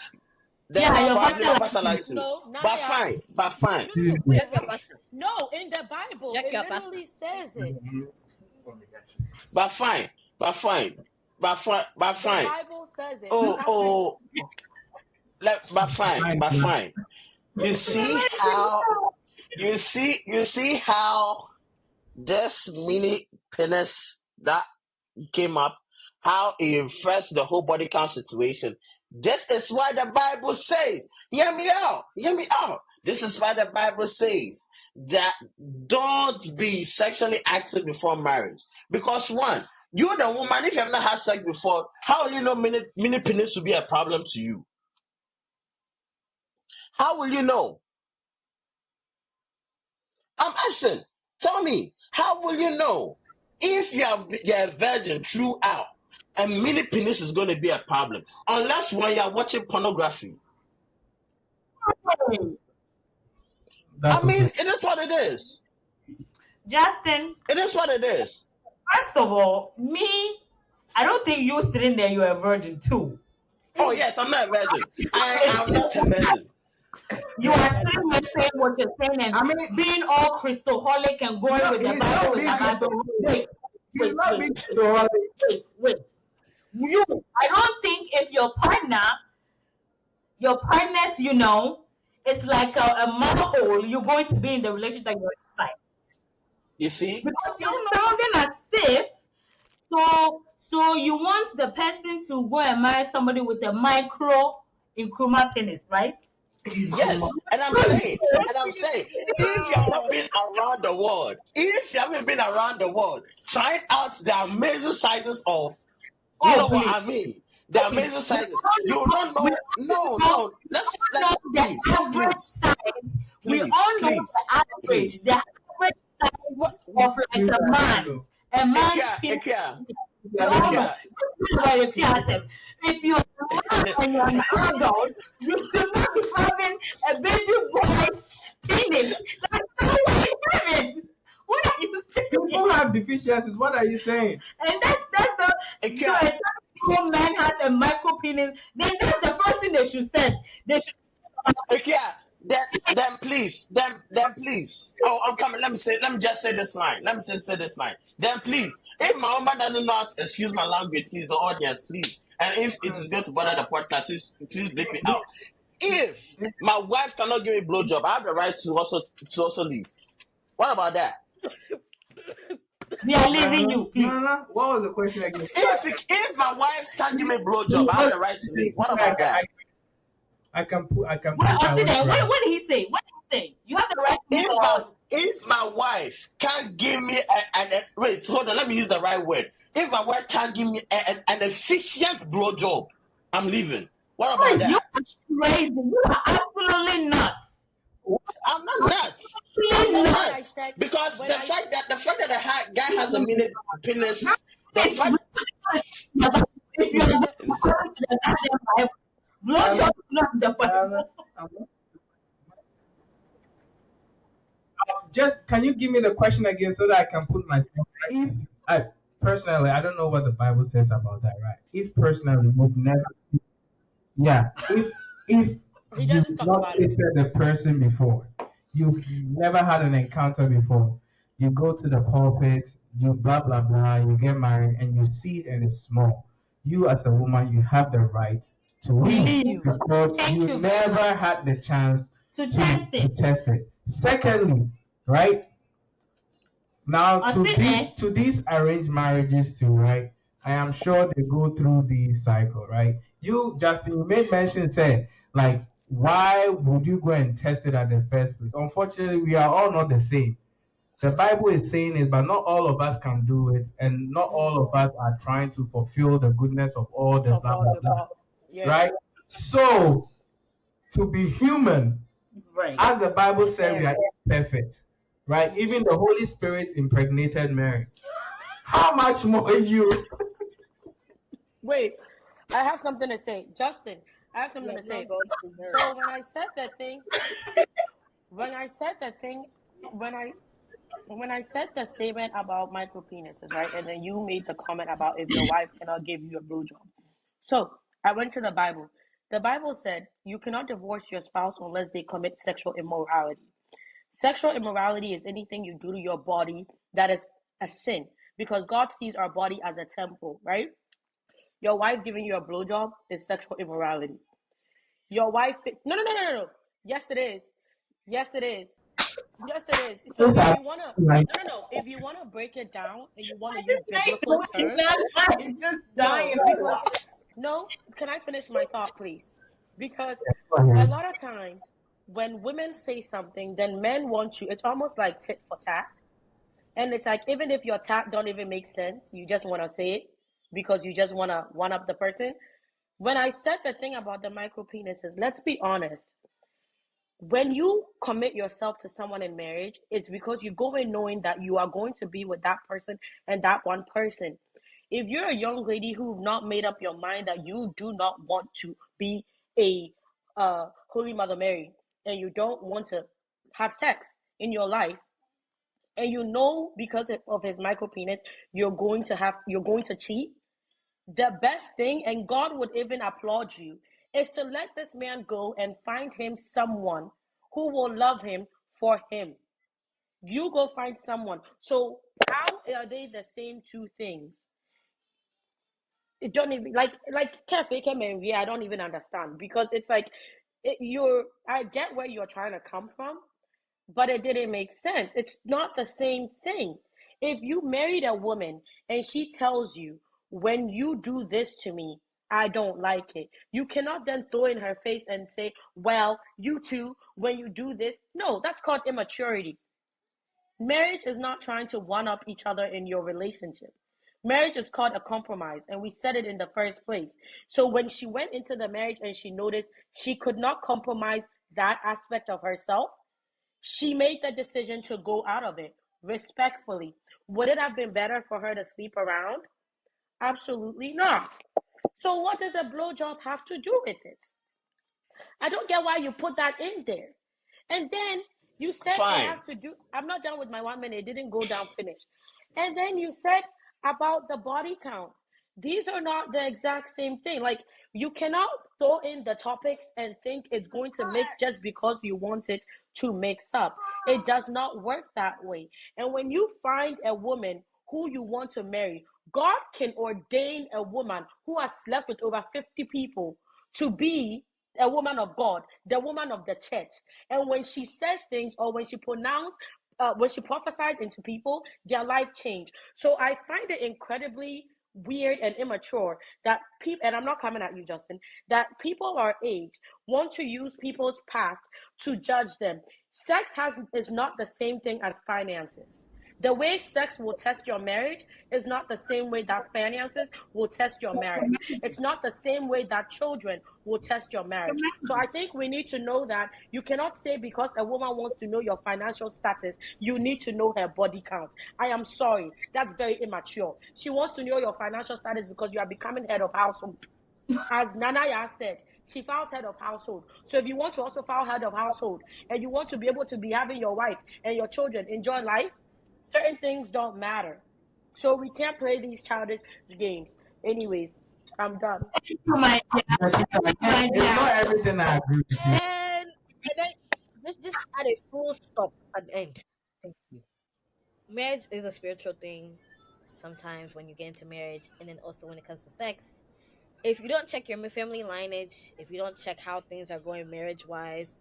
[SPEAKER 1] Then
[SPEAKER 4] Yeah, your
[SPEAKER 1] probably my
[SPEAKER 4] pastor
[SPEAKER 1] pastor lied to me.
[SPEAKER 3] No,
[SPEAKER 1] But
[SPEAKER 3] Naya.
[SPEAKER 1] fine, but fine.
[SPEAKER 3] No, wait.
[SPEAKER 5] Check your pastor.
[SPEAKER 3] No, in the Bible,
[SPEAKER 5] Check
[SPEAKER 3] it
[SPEAKER 5] your
[SPEAKER 3] literally says it.
[SPEAKER 1] But fine, but fine, but fine, but
[SPEAKER 3] The
[SPEAKER 1] fine.
[SPEAKER 3] Bible says it.
[SPEAKER 1] Oh, but fine. You see how this mini penis that came up, how it refers to the whole body count situation. This is why the Bible says, hear me out. This is why the Bible says that don't be sexually active before marriage. Because one, you're the woman, if you have not had sex before, how will you know mini penis will be a problem to you? How will you know? I'm asking. Tell me, how will you know if you're a virgin throughout and mini penis is going to be a problem? Unless when you're watching pornography.
[SPEAKER 7] That's
[SPEAKER 1] I mean,
[SPEAKER 7] okay.
[SPEAKER 1] it is what it is.
[SPEAKER 4] Justin,
[SPEAKER 1] It is what it is.
[SPEAKER 4] first of all, I don't think you sitting there, you're a virgin too.
[SPEAKER 1] Oh, yes, I'm not a virgin. I'm not a virgin.
[SPEAKER 4] You are sitting there saying what you're saying and being all Christoholic and going with the
[SPEAKER 7] he's not
[SPEAKER 4] Bible.
[SPEAKER 7] being
[SPEAKER 4] Wait,
[SPEAKER 7] He's
[SPEAKER 4] wait,
[SPEAKER 7] not
[SPEAKER 4] wait,
[SPEAKER 7] being
[SPEAKER 4] wait. I don't think if your partner's, it's like a manhole, you're going to be in the relationship that you're inside.
[SPEAKER 1] You see?
[SPEAKER 4] Because you're sounding as if, so you want the person to go and marry somebody with a micro Nkrumah penis, right?
[SPEAKER 1] Yes, and I'm saying, if you have not been around the world, if you haven't been around the world, trying out the amazing sizes of, you know what I mean? The amazing sizes. You will not know. No. Let's please.
[SPEAKER 4] We all know the average. The average size of like a man. A man's penis. We all know. If you're a man and you're an adult, you should not be having a baby boy penis. That's not what you're having. What are you saying?
[SPEAKER 7] People have deficiencies. What are you saying?
[SPEAKER 4] And that's the so a man has a micro penis, then that's the first thing they should say. They should
[SPEAKER 1] Then please. Oh, I'm coming. Let me just say this line. Then please, if my woman doesn't know, excuse my language, please, the audience, please. And if it is going to bother the podcast, please bleep me out. If my wife cannot give me blowjob, I have the right to also leave. What about that?
[SPEAKER 4] they are leaving you, please.
[SPEAKER 7] No. What was the question again?
[SPEAKER 1] If my wife can't give me blowjob, I have the right to leave. What about that?
[SPEAKER 7] I can put
[SPEAKER 4] What did he say? You have the right to
[SPEAKER 1] if my wife can't give me wait, hold on, let me use the right word. If my wife can't give me an efficient blowjob, I'm leaving. What about that?
[SPEAKER 4] You are crazy. You are absolutely nuts.
[SPEAKER 1] I'm not nuts. I'm
[SPEAKER 3] And
[SPEAKER 1] not
[SPEAKER 3] then
[SPEAKER 4] No,
[SPEAKER 3] when I
[SPEAKER 1] nuts
[SPEAKER 3] said
[SPEAKER 1] because
[SPEAKER 3] when I
[SPEAKER 1] the fact that guy has a minute penis, the fact.
[SPEAKER 4] if you're going
[SPEAKER 3] the
[SPEAKER 4] to the goddamn Bible,
[SPEAKER 7] Um,
[SPEAKER 4] blowjob is not the
[SPEAKER 7] um,
[SPEAKER 4] Bible.
[SPEAKER 7] um, just can you give me the question again so that I can put myself? If I personally, I don't know what the Bible says about that, right? If personally you've never, yeah, if
[SPEAKER 3] he
[SPEAKER 7] you've
[SPEAKER 3] doesn't talk
[SPEAKER 7] not
[SPEAKER 3] about it.
[SPEAKER 7] tasted the person before, you've never had an encounter before, you go to the pulpit, you blah blah blah, you get married, and you see it and it's small. You as a woman, you have the right to
[SPEAKER 3] Thank
[SPEAKER 7] leave
[SPEAKER 3] you.
[SPEAKER 7] because
[SPEAKER 4] Thank
[SPEAKER 7] you
[SPEAKER 4] you very
[SPEAKER 7] never
[SPEAKER 4] much.
[SPEAKER 7] had the chance
[SPEAKER 4] To test
[SPEAKER 7] to
[SPEAKER 4] it.
[SPEAKER 7] test it. Secondly, right? Now
[SPEAKER 4] I say, eh?
[SPEAKER 7] to these arranged marriages too, right? I am sure they go through the cycle, right? You Justin, you made mention say like why would you go and test it at the first place? Unfortunately, we are all not the same. The Bible is saying it, but not all of us can do it, and not all of us are trying to fulfill the goodness of all the
[SPEAKER 3] Of
[SPEAKER 7] blah
[SPEAKER 3] all
[SPEAKER 7] blah
[SPEAKER 3] the
[SPEAKER 7] blah,
[SPEAKER 3] ball. Yeah.
[SPEAKER 7] right? So to be human,
[SPEAKER 4] Right.
[SPEAKER 7] as the Bible
[SPEAKER 3] It's
[SPEAKER 7] said, we are
[SPEAKER 3] Mary.
[SPEAKER 7] imperfect, right?
[SPEAKER 3] Hmm.
[SPEAKER 7] Even the Holy Spirit impregnated Mary. How much more you?
[SPEAKER 3] Wait, I have something to say. Justin, I have something to
[SPEAKER 5] Let's not
[SPEAKER 3] say.
[SPEAKER 5] go to Mary.
[SPEAKER 3] So when I said the thing, when I when I said the statement about micro penises, right? And then you made the comment about if your wife cannot give you a blowjob. So I went to the Bible. The Bible said you cannot divorce your spouse unless they commit sexual immorality. Sexual immorality is anything you do to your body that is a sin because God sees our body as a temple, right? Your wife giving you a blowjob is sexual immorality. Your wife, no. Yes, it is. Yes, it is. Yes, it is. So
[SPEAKER 7] Those
[SPEAKER 3] if
[SPEAKER 7] are
[SPEAKER 3] you wanna,
[SPEAKER 7] like
[SPEAKER 3] no. If you wanna break it down and you wanna
[SPEAKER 4] I
[SPEAKER 3] use
[SPEAKER 4] just can't
[SPEAKER 3] biblical
[SPEAKER 4] believe
[SPEAKER 3] terms,
[SPEAKER 4] that guy is just
[SPEAKER 3] no,
[SPEAKER 4] dying
[SPEAKER 3] because
[SPEAKER 4] over.
[SPEAKER 3] no. Can I finish my thought, please? Because
[SPEAKER 7] go
[SPEAKER 3] a
[SPEAKER 7] ahead.
[SPEAKER 3] lot of times when women say something, then men want you. It's almost like tit for tat, and it's like even if your tat don't even make sense, you just want to say it because you just want to one up the person. When I said the thing about the micro penises, let's be honest. When you commit yourself to someone in marriage, it's because you go in knowing that you are going to be with that person and that one person. If you're a young lady who've not made up your mind that you do not want to be a Holy Mother Mary and you don't want to have sex in your life, and you know because of his micro penis you're going to cheat, the best thing, and God would even applaud you, is to let this man go and find him someone who will love him for him. You go find someone. So how are they the same two things? It don't even like cafe came and yeah, I don't even understand because it's like you're I get where you're trying to come from, but it didn't make sense. It's not the same thing. If you married a woman and she tells you, when you do this to me, I don't like it, you cannot then throw in her face and say, well, you too, when you do this. No, that's called immaturity. Marriage is not trying to one up each other in your relationship. Marriage is called a compromise, and we said it in the first place. So when she went into the marriage and she noticed she could not compromise that aspect of herself, she made the decision to go out of it respectfully. Would it have been better for her to sleep around? Absolutely not. So, what does a blowjob have to do with it? I don't get why you put that in there. And then you said it
[SPEAKER 1] Fine.
[SPEAKER 3] has to do, I'm not done with my 1 minute, it didn't go down finished. And then you said about the body count. These are not the exact same thing. Like, you cannot throw in the topics and think it's going to mix just because you want it to mix up. It does not work that way. And when you find a woman who you want to marry, God can ordain a woman who has slept with over 50 people to be a woman of God, the woman of the church. And when she says things or when she prophesies into people, their life change. So I find it incredibly weird and immature that people, and I'm not coming at you, Justin, that people our age want to use people's past to judge them. Sex is not the same thing as finances. The way sex will test your marriage is not the same way that finances will test your marriage. It's not the same way that children will test your marriage. So I think we need to know that you cannot say because a woman wants to know your financial status, you need to know her body count. I am sorry. That's very immature. She wants to know your financial status because you are becoming head of household. As Nanaya said, she files head of household. So if you want to also file head of household and you want to be able to be having your wife and your children enjoy life, certain things don't matter. So we can't play these childish games. Anyways, I'm done.
[SPEAKER 4] My
[SPEAKER 7] It's not everything I agree with you.
[SPEAKER 5] And then just add a full stop at the end. Thank you. Marriage is a spiritual thing. Sometimes when you get into marriage, and then also when it comes to sex, if you don't check your family lineage, if you don't check how things are going marriage wise,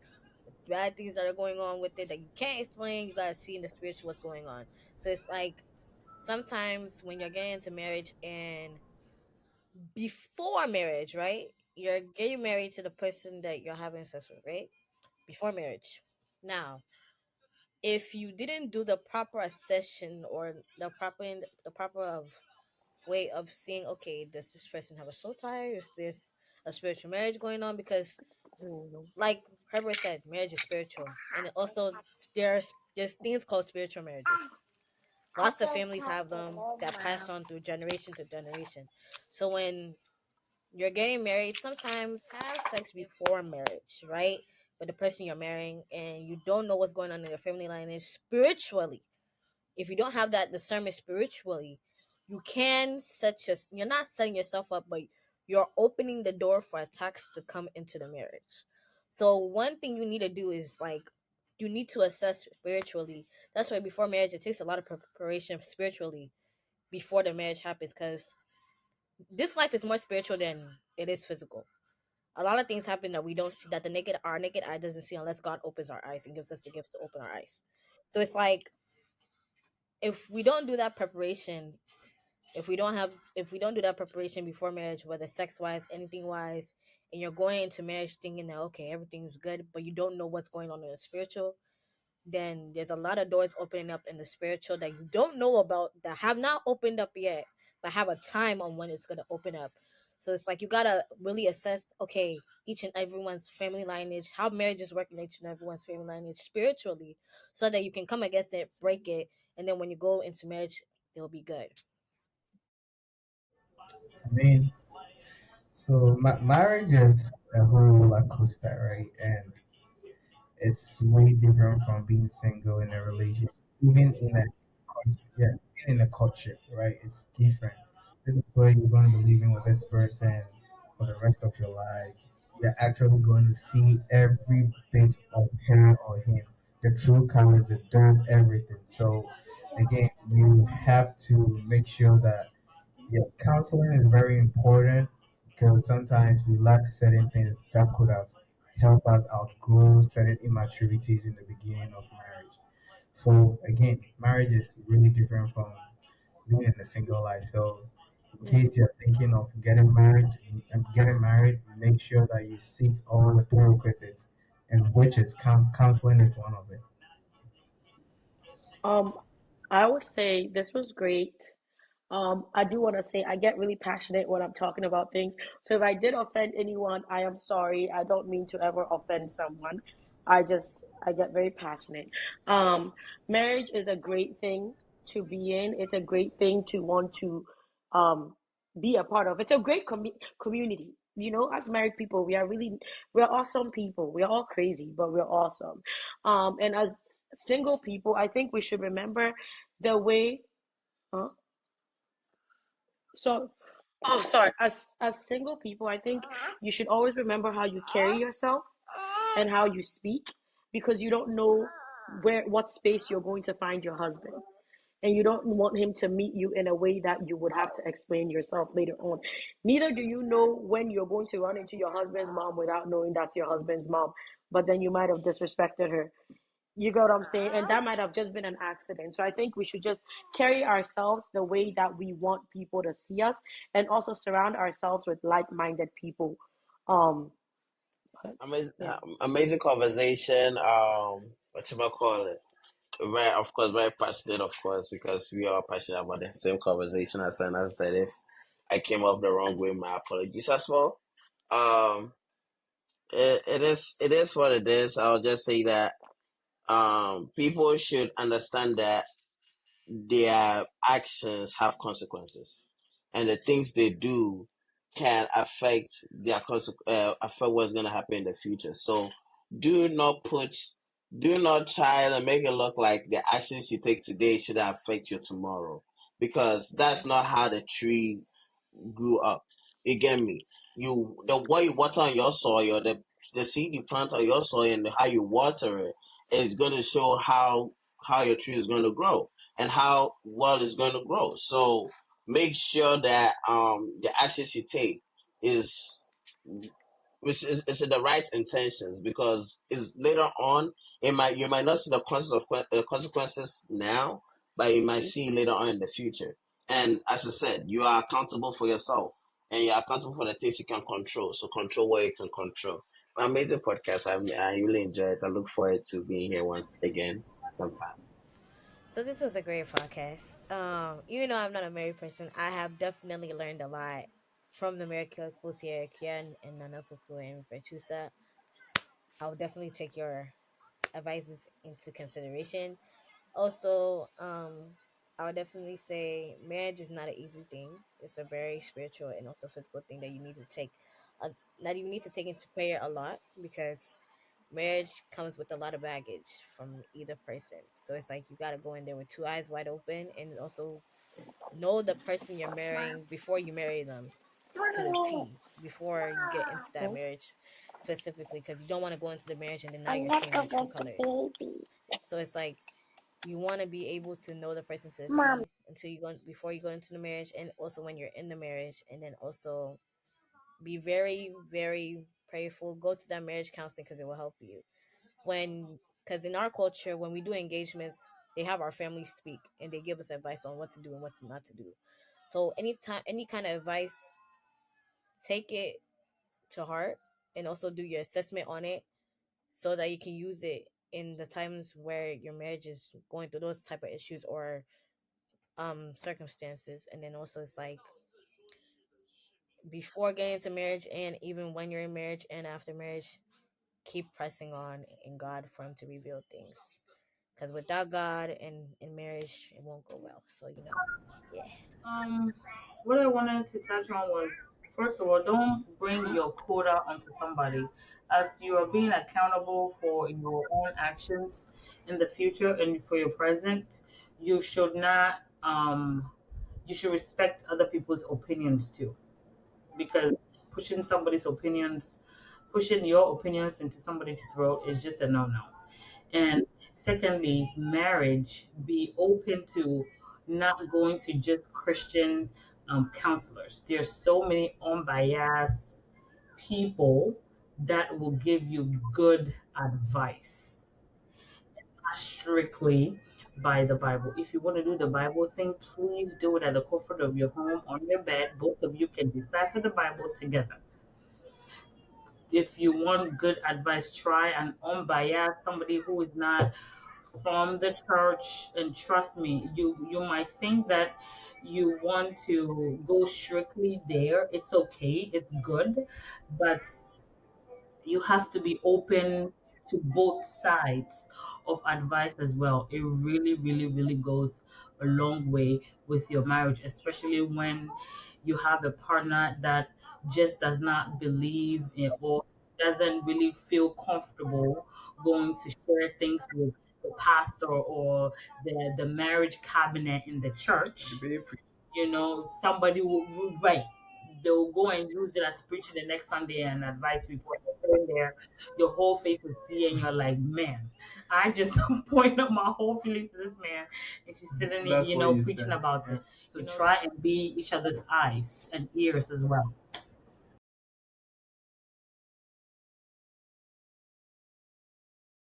[SPEAKER 5] bad things that are going on with it that you can't explain, you gotta see in the spiritual what's going on. So it's like sometimes when you're getting into marriage and before marriage, right? You're getting married to the person that you're having sex with, right? Before marriage. Now, if you didn't do the proper accession or the proper of way of seeing, okay, does this person have a soul tie? Is this a spiritual marriage going on? Because like Herbert said, marriage is spiritual, and also there's things called spiritual marriages. Lots of families have them that pass on through generation to generation. So when you're getting married, sometimes have sex before marriage, right? With the person you're marrying, and you don't know what's going on in your family lineage spiritually. If you don't have that discernment spiritually, you can you're not setting yourself up, but you're opening the door for attacks to come into the marriage. So one thing you need to do is like you need to assess spiritually. That's why before marriage it takes a lot of preparation spiritually before the marriage happens, because this life is more spiritual than it is physical. A lot of things happen that we don't see, that our naked eye doesn't see, unless God opens our eyes and gives us the gifts to open our eyes. So it's like if we don't do that preparation, if we don't do that preparation before marriage, whether sex wise, anything wise, and you're going into marriage thinking that okay, everything's good, but you don't know what's going on in the spiritual, then there's a lot of doors opening up in the spiritual that you don't know about, that have not opened up yet, but have a time on when it's going to open up. So it's like you got to really assess, okay, each and everyone's family lineage, how marriages work in each and everyone's family lineage spiritually, so that you can come against it, break it, and then when you go into marriage, it'll be good.
[SPEAKER 7] I mean, so marriage is a whole roller coaster, right? And it's way different from being single in a relationship, even in a yeah, even in a courtship, right? It's different. This is where you're going to be living with this person for the rest of your life. You're actually going to see every bit of her or him, the true colors, the dirt, everything. So again, you have to make sure that yeah, counseling is very important because sometimes we lack certain things that could have helped us outgrow certain immaturities in the beginning of marriage. So again, marriage is really different from being in a single life. So in case you're thinking of getting married, make sure that you seek all the prerequisites, and which is counseling is one of it.
[SPEAKER 3] Um, I would say this was great. I do want to say I get really passionate when I'm talking about things. So if I did offend anyone, I am sorry. I don't mean to ever offend someone. I get very passionate. Marriage is a great thing to be in. It's a great thing to want to um be a part of. It's a great community. You know, as married people, we're awesome people. We're all crazy, but we're awesome. And as single people, I think we should remember the way. Huh? So, oh, sorry. As single people, I think you should always remember how you carry yourself and how you speak, because you don't know what space you're going to find your husband. And you don't want him to meet you in a way that you would have to explain yourself later on. Neither do you know when you're going to run into your husband's mom without knowing that's your husband's mom, but then you might have disrespected her. You get what I'm saying? And that might have just been an accident. So I think we should just carry ourselves the way that we want people to see us, and also surround ourselves with like-minded people. Um, but
[SPEAKER 1] Amazing,
[SPEAKER 3] yeah.
[SPEAKER 1] amazing conversation. What you call it? Very, of course, very passionate, of course, because we are passionate about the same conversation. As I said, if I came off the wrong way, my apologies as well. Um, it is what it is. I'll just say that people should understand that their actions have consequences, and the things they do can affect affect what's going to happen in the future. So do not put, do not try to make it look like the actions you take today should affect your tomorrow, because that's not how the tree grew up. You get me? You the what you water on your soil, the seed you plant on your soil, and how you water it is going to show how your tree is going to grow and how well it's going to grow. So make sure that the actions you take is is in the right intentions, because is later on it might you might not see the consequences now, but you might see later on in the future. And as I said, you are accountable for yourself, and you're accountable for the things you can control. So control what you can control. Amazing podcast. I really enjoy it. I look forward to being here once again sometime.
[SPEAKER 5] So this was a great podcast. Even though I'm not a married person, I have definitely learned a lot from the married couples here, Kian and Nanafuku and Vertusa. I'll definitely take your advices into consideration. Also, I would definitely say marriage is not an easy thing. It's a very spiritual and also physical thing that you need to take, that you need to take into prayer a lot, because marriage comes with a lot of baggage from either person. So it's like you got to go in there with two eyes wide open, and also know the person you're marrying before you marry them to the T, before you get into that marriage specifically, because you don't want to go into the marriage and then now
[SPEAKER 3] I'm
[SPEAKER 5] you're
[SPEAKER 3] not
[SPEAKER 5] seeing their true
[SPEAKER 3] about the
[SPEAKER 5] colors.
[SPEAKER 3] baby.
[SPEAKER 5] So it's like you want to be able to know the person to the
[SPEAKER 3] Mom.
[SPEAKER 5] T until you go before you go into the marriage, and also when you're in the marriage, and then also be very, very prayerful. Go to that marriage counseling because it will help you. Because in our culture, when we do engagements, they have our family speak and they give us advice on what to do and what not to do. So anytime, any kind of advice, take it to heart and also do your assessment on it so that you can use it in the times where your marriage is going through those type of issues or circumstances. And then also it's like before getting into marriage and even when you're in marriage and after marriage, keep pressing on in God for him to reveal things, because without God and in marriage it won't go well. So yeah.
[SPEAKER 4] Um, what I wanted to touch on was, first of all, don't bring your quota onto somebody, as you are being accountable for your own actions in the future and for your present. You should not you should respect other people's opinions too, because pushing somebody's opinions, pushing your opinions into somebody's throat is just a no no. And secondly, marriage, be open to not going to just Christian counselors. There's so many unbiased people that will give you good advice, not strictly by the Bible. If you want to do the Bible thing, please do it at the comfort of your home on your bed. Both of you can decipher the Bible together. If you want good advice, try an unbiased, somebody who is not from the church. And trust me, you might think that you want to go strictly there. It's okay, it's good, but you have to be open to both sides of advice as well. It really, really, really goes a long way with your marriage, especially when you have a partner that just does not believe in, or doesn't really feel comfortable going to share things with the pastor or the marriage cabinet in the church. Somebody will right. They'll go and use it as preaching the next Sunday and advise people. You're sitting there, your whole face is see, and you're like, man, I just point up my whole feelings to this man, and she's sitting there, preaching about it. So try and be each other's eyes and ears as well.